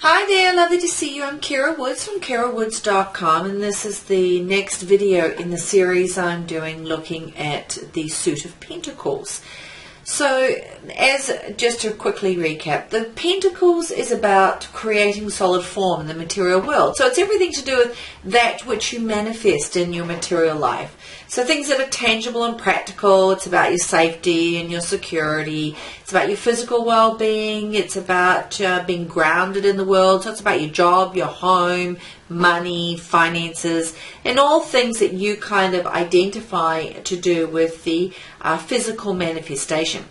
Hi there, lovely to see you. I'm Kara Woods from karawoods.com, and this is the next video in the series I'm doing looking at the Suit of Pentacles. So, as just to quickly recap, the Pentacles is about creating solid form in the material world. So it's everything to do with that which you manifest in your material life. So things that are tangible and practical. It's about your safety and your security. It's about your physical well-being. It's about being grounded in the world. So it's about your job, your home, money, finances, and all things that you kind of identify to do with the physical manifestation.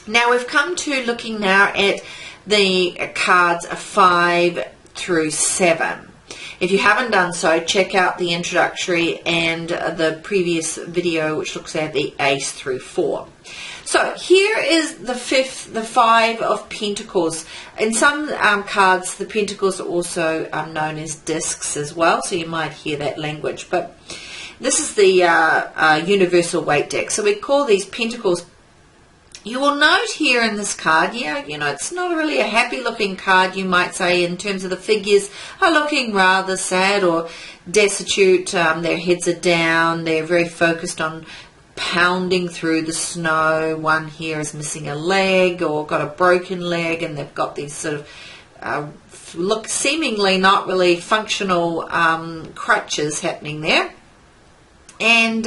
Now we've come to looking now at the cards 5 through 7. If you haven't done so, check out the introductory and the previous video which looks at the Ace through 4. So here is the 5 of Pentacles. In some cards, the Pentacles are also known as discs as well, so you might hear that language. But this is the Universal Waite Deck. So we call these Pentacles. You will note here in this card, it's not really a happy looking card, you might say, in terms of the figures are looking rather sad or destitute. Their heads are down, they're very focused on pounding through the snow. One here is missing a leg or got a broken leg, and they've got these sort of look seemingly not really functional crutches happening there. And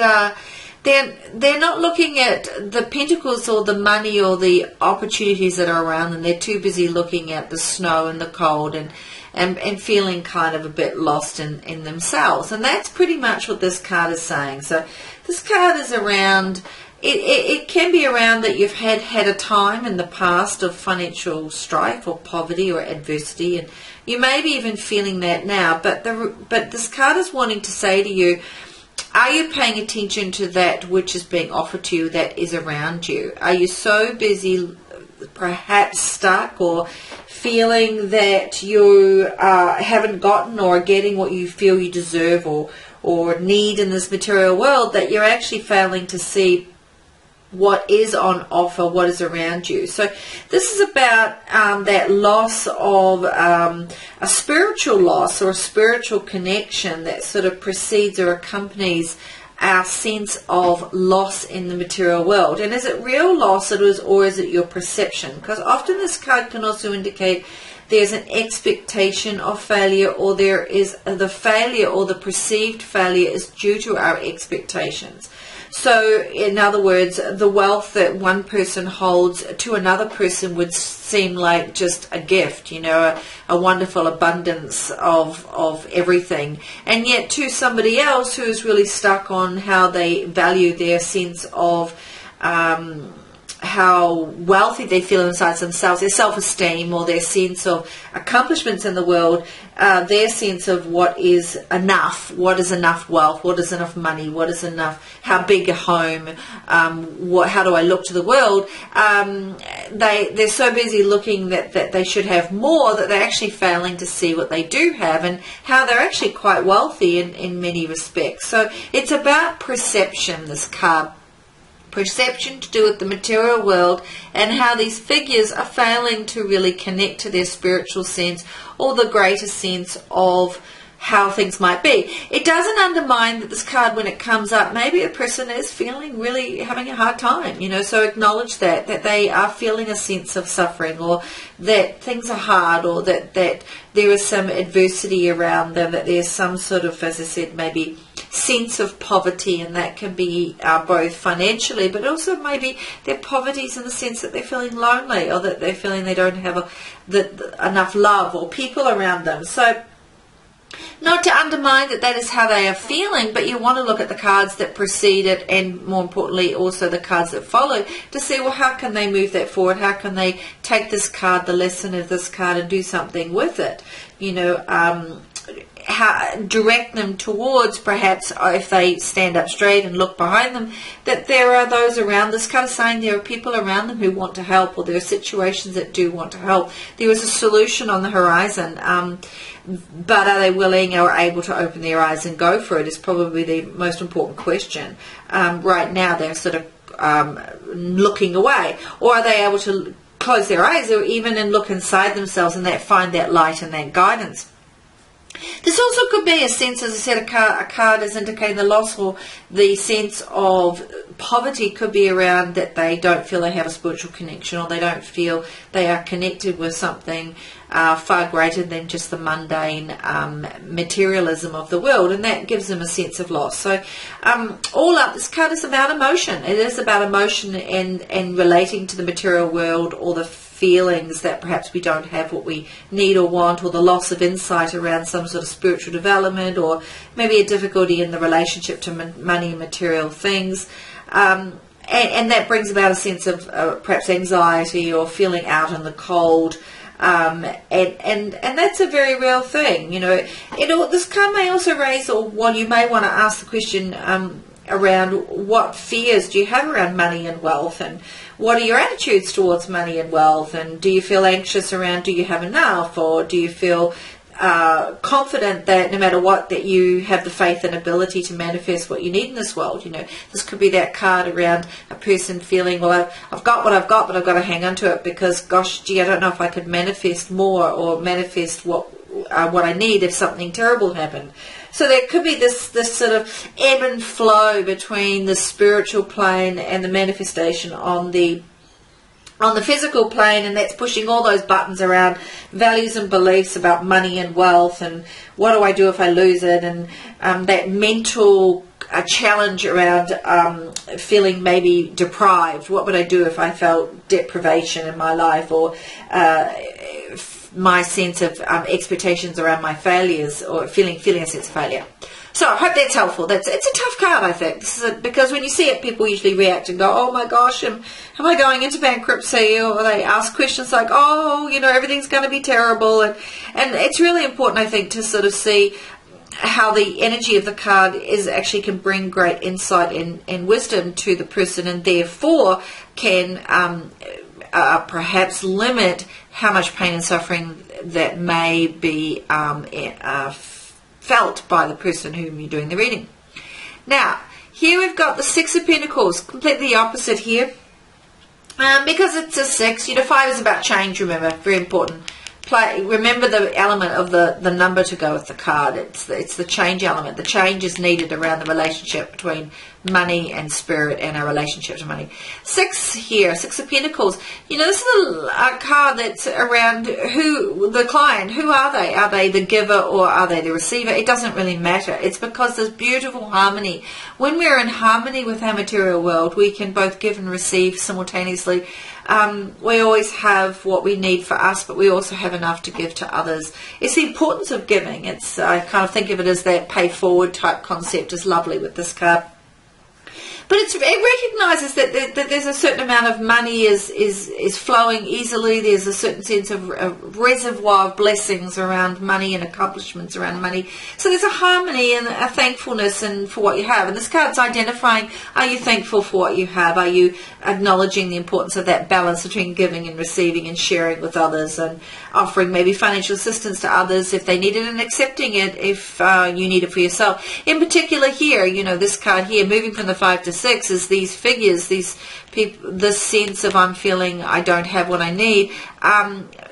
they're not looking at the pentacles or the money or the opportunities that are around them. They're too busy looking at the snow and the cold and feeling kind of a bit lost in themselves. And that's pretty much what this card is saying. So this card is around, it can be around that you've had a time in the past of financial strife or poverty or adversity, and you may be even feeling that now. But this card is wanting to say to you, are you paying attention to that which is being offered to you that is around you? Are you so busy, perhaps stuck, or feeling that you haven't gotten or are getting what you feel you deserve or need in this material world, that you're actually failing to see what is on offer, what is around you? So this is about that loss of a spiritual loss or a spiritual connection that sort of precedes or accompanies our sense of loss in the material world. And is it real loss or is it your perception? Because often this card can also indicate there's an expectation of failure, or there is the failure or the perceived failure is due to our expectations. So, in other words, the wealth that one person holds to another person would seem like just a gift, a wonderful abundance of everything. And yet to somebody else who's really stuck on how they value their sense of how wealthy they feel inside themselves, their self-esteem or their sense of accomplishments in the world, their sense of what is enough wealth, what is enough money, what is enough, how big a home, how do I look to the world, they're so busy looking that they should have more that they're actually failing to see what they do have and how they're actually quite wealthy in many respects. So it's about perception, this card. Perception to do with the material world and how these figures are failing to really connect to their spiritual sense or the greater sense of how things might be. It doesn't undermine that this card, when it comes up, maybe a person is feeling really having a hard time, so acknowledge that they are feeling a sense of suffering, or that things are hard, or that there is some adversity around them, that there's some sort of, as I said, maybe sense of poverty, and that can be both financially, but also maybe their poverty is in the sense that they're feeling lonely, or that they're feeling they don't have enough love or people around them. So not to undermine that is how they are feeling, but you want to look at the cards that precede it, and more importantly also the cards that follow, to see, well, how can they move that forward? How can they take this card, the lesson of this card, and do something with it? Direct them towards, perhaps if they stand up straight and look behind them, that there are those around. This kind of saying there are people around them who want to help, or there are situations that do want to help. There is a solution on the horizon, but are they willing or able to open their eyes and go for it is probably the most important question. Right now they're sort of looking away, or are they able to close their eyes, or even and look inside themselves and find that light and that guidance. This also could be a sense, as I said, a card is indicating the loss, or the sense of poverty could be around that they don't feel they have a spiritual connection, or they don't feel they are connected with something far greater than just the mundane materialism of the world, and that gives them a sense of loss. So all up, this card is about emotion. It is about emotion and relating to the material world, or the feelings that perhaps we don't have what we need or want, or the loss of insight around some sort of spiritual development, or maybe a difficulty in the relationship to money and material things. And that brings about a sense of perhaps anxiety or feeling out in the cold. And that's a very real thing. This card may also raise, or you may want to ask the question around what fears do you have around money and wealth, and what are your attitudes towards money and wealth, and do you feel anxious around do you have enough, or do you feel confident that no matter what, that you have the faith and ability to manifest what you need in this world. This could be that card around a person feeling, well, I've got what I've got, but I've got to hang on to it because, gosh, gee, I don't know if I could manifest more, or manifest what I need if something terrible happened. So there could be this sort of ebb and flow between the spiritual plane and the manifestation on the physical plane, and that's pushing all those buttons around values and beliefs about money and wealth, and what do I do if I lose it, and that mental challenge around feeling maybe deprived. What would I do if I felt deprivation in my life, or my sense of expectations around my failures, or feeling a sense of failure. So I hope that's helpful. It's a tough card, I think, because when you see it, people usually react and go, oh my gosh, am I going into bankruptcy? Or they ask questions like, oh, everything's going to be terrible. And it's really important, I think, to sort of see how the energy of the card actually can bring great insight and wisdom to the person, and therefore can perhaps limit how much pain and suffering that may be felt by the person whom you're doing the reading. Now, here we've got the Six of Pentacles, completely opposite here. Because it's a 6, 5 is about change, remember, very important. Remember the element of the number to go with the card. It's the change element. The change is needed around the relationship between money and spirit, and our relationship to money. 6 here, 6 of Pentacles. This is a card that's around the client. Who are they? Are they the giver, or are they the receiver? It doesn't really matter. It's because there's beautiful harmony. When we're in harmony with our material world, we can both give and receive simultaneously. We always have what we need for us, but we also have enough to give to others. It's the importance of giving. I kind of think of it as that pay forward type concept is lovely with this card. But it recognises that there's a certain amount of money is flowing easily. There's a certain sense of a reservoir of blessings around money and accomplishments around money. So there's a harmony and a thankfulness for what you have. And this card's identifying, are you thankful for what you have? Are you acknowledging the importance of that balance between giving and receiving and sharing with others, and offering maybe financial assistance to others if they need it, and accepting it if you need it for yourself. In particular here, this card here, moving from the 5 to 6, is these figures, these people, this sense of I'm feeling I don't have what I need,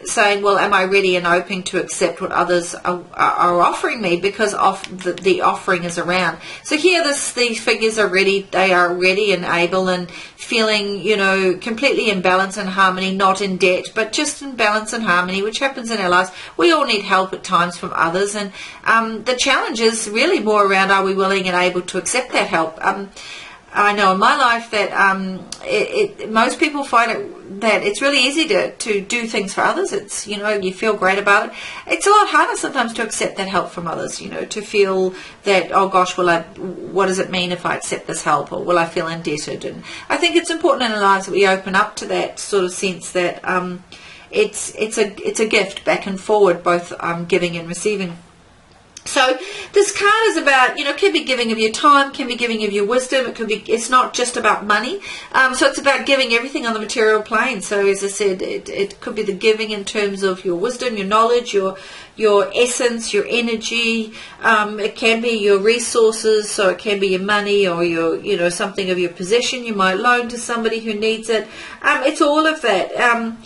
saying, well, am I ready and open to accept what others are offering me, because the offering is around. So here these figures are ready, they are ready and able, and feeling, completely in balance and harmony, not in debt, but just in balance and harmony, which happens in our lives. We all need help at times from others, and the challenge is really more around, are we willing and able to accept that help? I know in my life that most people find it that it's really easy to do things for others. It's, you feel great about it. It's a lot harder sometimes to accept that help from others, to feel that, oh gosh, what does it mean if I accept this help, or will I feel indebted? And I think it's important in our lives that we open up to that sort of sense that it's a gift back and forward, both giving and receiving. So this card is about, can be giving of your time, can be giving of your wisdom. It's not just about money. So it's about giving everything on the material plane. So as I said, it could be the giving in terms of your wisdom, your knowledge, your essence, your energy. It can be your resources. So it can be your money, or your, something of your possession you might loan to somebody who needs it. It's all of that.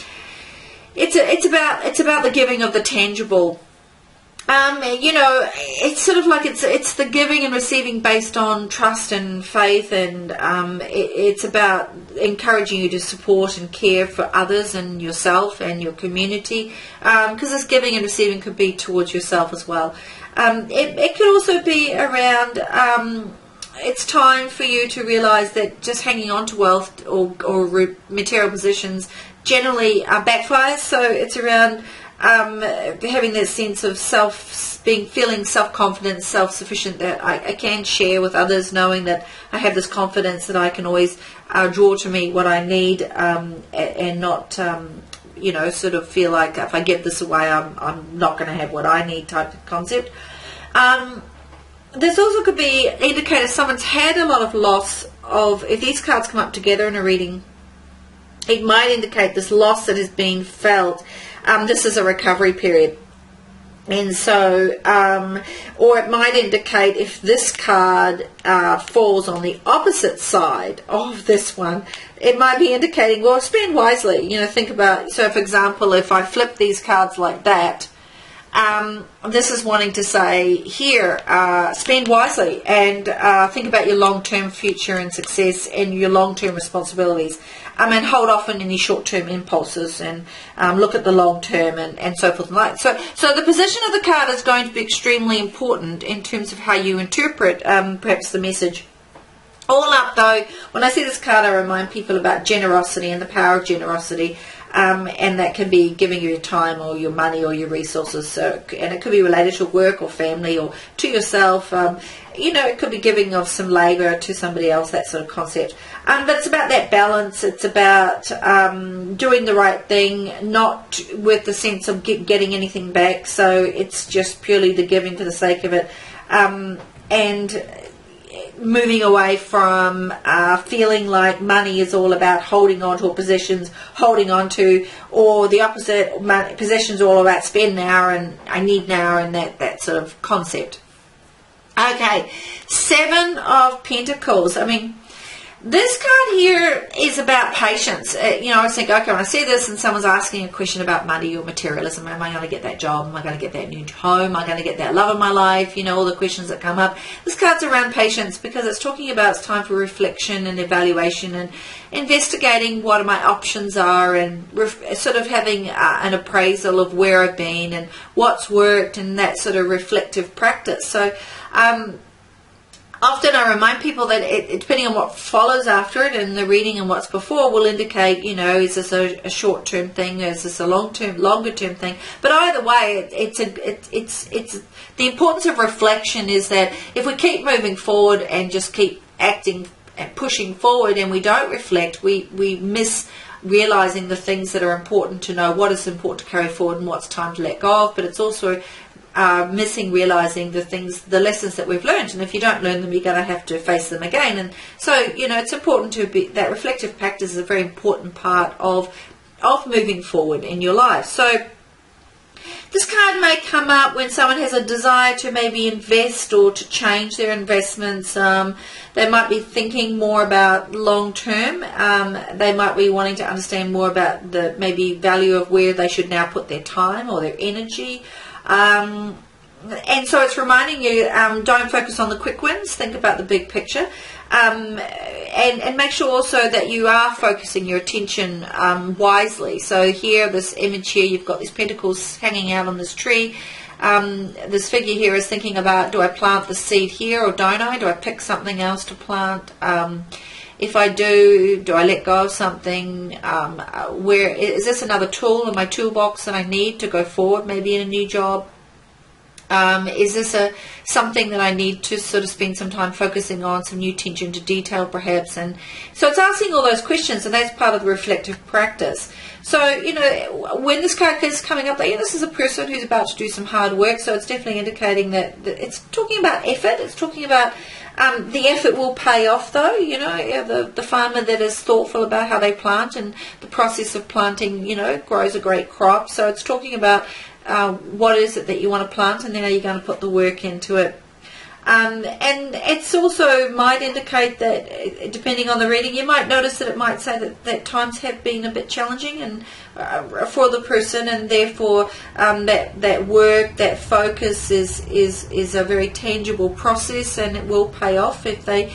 it's about the giving of the tangible. You know, it's sort of like it's the giving and receiving based on trust and faith, and it's about encouraging you to support and care for others and yourself and your community, because this giving and receiving could be towards yourself as well. It could also be around it's time for you to realize that just hanging on to wealth or material positions generally backfires. So it's around having that sense of feeling self-confident, self-sufficient, that I can share with others, knowing that I have this confidence that I can always draw to me what I need, and not you know, sort of feel like if I give this away I'm not going to have what I need type of concept. This also could be indicated someone's had a lot of loss of, if these cards come up together in a reading, it might indicate this loss that has been felt. This is a recovery period. And so, or it might indicate, if this card falls on the opposite side of this one, it might be indicating, well, spend wisely. You know, think about, so for example, if I flip these cards like that, this is wanting to say here, spend wisely and think about your long-term future and success and your long-term responsibilities. And hold off on any short-term impulses, and look at the long-term and so forth and like. So the position of the card is going to be extremely important in terms of how you interpret perhaps the message. All up though, when I see this card, I remind people about generosity and the power of generosity. And that can be giving you your time or your money or your resources, and it could be related to work or family or to yourself. You know, it could be giving of some labour to somebody else, that sort of concept. But it's about that balance. It's about doing the right thing, not with the sense of getting anything back. So it's just purely the giving for the sake of it, and moving away from feeling like money is all about holding on to possessions, holding on to, or the opposite, possessions are all about spend now and I need now, and that sort of concept. Okay, 7 of Pentacles. I mean, this card here is about patience. You know, I was thinking, okay, when I see this and someone's asking a question about money or materialism, am I going to get that job? Am I going to get that new home? Am I going to get that love of my life? You know, all the questions that come up. This card's around patience because it's talking about it's time for reflection and evaluation and investigating what my options are, and sort of having an appraisal of where I've been and what's worked, and that sort of reflective practice. So, often I remind people that depending on what follows after it and the reading and what's before will indicate, you know, is this a short-term thing, is this a longer-term thing? But either way, it's the importance of reflection is that if we keep moving forward and just keep acting and pushing forward, and we don't reflect, we miss realizing the things that are important to know, what is important to carry forward and what's time to let go of. But it's also missing realizing the lessons that we've learned, and if you don't learn them, you're going to have to face them again. And so, you know, it's important to be, that reflective practice is a very important part of moving forward in your life. So this card may come up when someone has a desire to maybe invest or to change their investments. They might be thinking more about long term. They might be wanting to understand more about the maybe value of where they should now put their time or their energy. And so it's reminding you, don't focus on the quick wins, think about the big picture, and make sure also that you are focusing your attention wisely. So here, this image here, you've got these pentacles hanging out on this tree. This figure here is thinking about, do I plant the seed here or don't I? Do I pick something else to plant? If I do I let go of something? Where is this another tool in my toolbox that I need to go forward, maybe in a new job? Is this something that I need to sort of spend some time focusing on, some new attention to detail perhaps? And so it's asking all those questions, and that's part of the reflective practice. So, you know, when this card is coming up, this is a person who's about to do some hard work, so it's definitely indicating that it's talking about effort. It's talking about the effort will pay off, though. You know, the farmer that is thoughtful about how they plant, and the process of planting, you know, grows a great crop. So it's talking about what is it that you want to plant, and then are you going to put the work into it. And it's also might indicate that, depending on the reading, you might notice that it might say that times have been a bit challenging and for the person, and therefore that work, that focus is a very tangible process, and it will pay off if they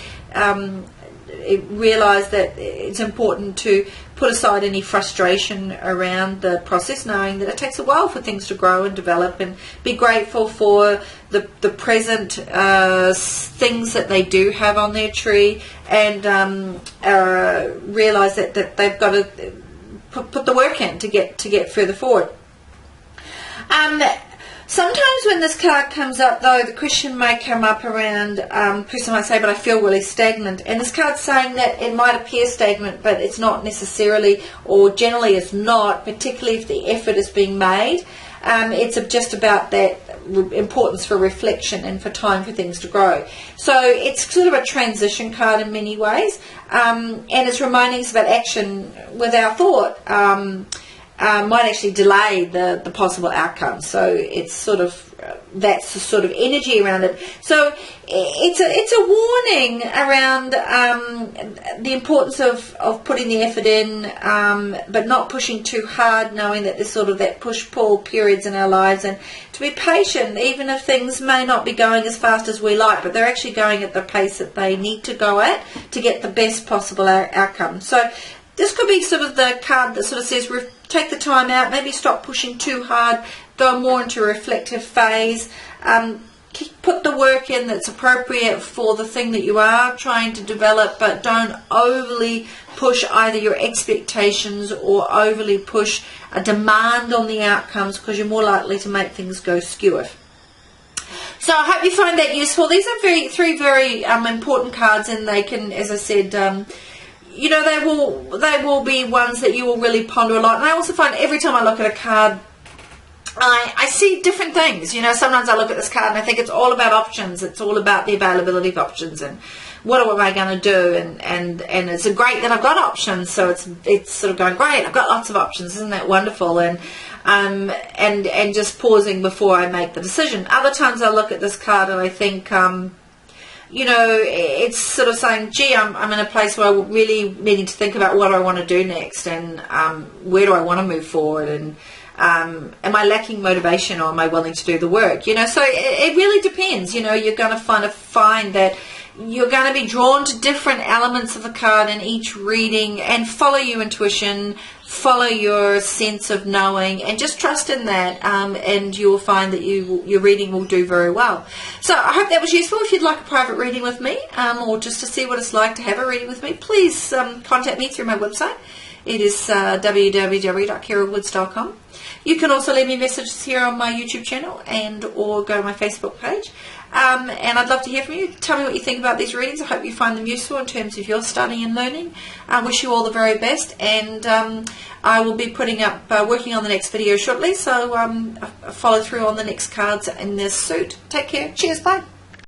realise that it's important to put aside any frustration around the process, knowing that it takes a while for things to grow and develop, and be grateful for the present things that they do have on their tree, and realise that they've got to put the work in to get further forward. Sometimes when this card comes up, though, the question may come up around, person might say, but I feel really stagnant. And this card's saying that it might appear stagnant, but it's not necessarily, or generally it's not, particularly if the effort is being made. It's just about that importance for reflection and for time for things to grow. So it's sort of a transition card in many ways, and it's reminding us about action without thought. Might actually delay the possible outcome. So it's sort of that's the sort of energy around it. So it's a warning around the importance of putting the effort in, but not pushing too hard, knowing that there's sort of that push-pull periods in our lives, and to be patient even if things may not be going as fast as we like, but they're actually going at the pace that they need to go at to get the best possible outcome. So this could be sort of the card that sort of says take the time out, maybe stop pushing too hard, go more into a reflective phase, put the work in that's appropriate for the thing that you are trying to develop, but don't overly push either your expectations or overly push a demand on the outcomes, because you're more likely to make things go skewer. So I hope you find that useful. These are three very important cards, and they can, as I said, you know, they will be ones that you will really ponder a lot. And I also find every time I look at a card, I see different things. You know, sometimes I look at this card and I think it's all about options. It's all about the availability of options and what am I going to do. And it's great that I've got options. So it's sort of going, great, I've got lots of options. Isn't that wonderful? And just pausing before I make the decision. Other times I look at this card and I think, you know, it's sort of saying, gee, I'm in a place where I'm really needing to think about what I want to do next, and where do I want to move forward, and am I lacking motivation, or am I willing to do the work? You know, so it really depends. You know, you're going to find that you're going to be drawn to different elements of the card in each reading, and follow your intuition, follow your sense of knowing, and just trust in that, and you'll find that your reading will do very well. So I hope that was useful. If you'd like a private reading with me, or just to see what it's like to have a reading with me, please contact me through my website. It is www.kerawoods.com. You can also leave me messages here on my YouTube channel or go to my Facebook page. And I'd love to hear from you. Tell me what you think about these readings. I hope you find them useful in terms of your studying and learning. I wish you all the very best, and I will be putting up, working on the next video shortly, so follow through on the next cards in this suit. Take care. Cheers. Bye.